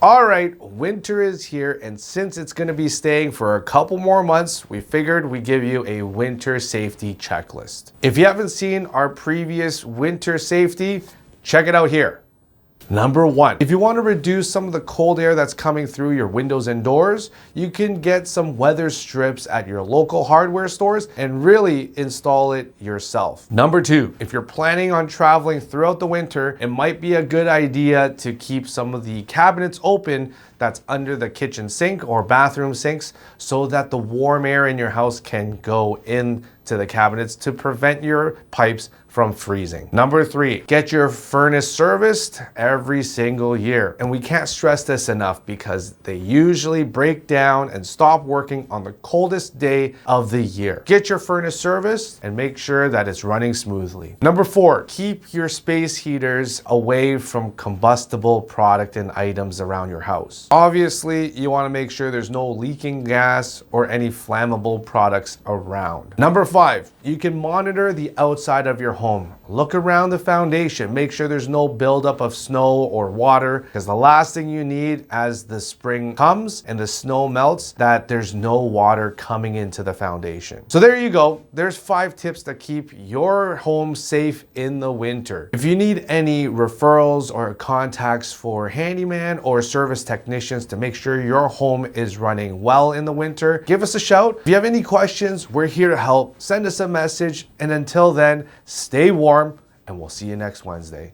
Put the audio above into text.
All right, winter is here, and since it's going to be staying for a couple more months, we figured we'd give you a winter safety checklist. If you haven't seen our previous winter safety, check it out here. Number 1, if you want to reduce some of the cold air that's coming through your windows and doors, you can get some weather strips at your local hardware stores and really install it yourself. Number 2, if you're planning on traveling throughout the winter, it might be a good idea to keep some of the cabinets open that's under the kitchen sink or bathroom sinks so that the warm air in your house can go into the cabinets to prevent your pipes from freezing. Number 3, get your furnace serviced every single year. And we can't stress this enough because they usually break down and stop working on the coldest day of the year. Get your furnace serviced and make sure that it's running smoothly. Number 4, keep your space heaters away from combustible product and items around your house. Obviously, you want to make sure there's no leaking gas or any flammable products around. Number 5, you can monitor the outside of your home. Look around the foundation, make sure there's no buildup of snow or water, because the last thing you need as the spring comes and the snow melts, that there's no water coming into the foundation. So there you go. There's 5 tips to keep your home safe in the winter. If you need any referrals or contacts for handyman or service technicians to make sure your home is running well in the winter, give us a shout. If you have any questions, we're here to help. Send us a message, and until then, stay warm, and we'll see you next Wednesday.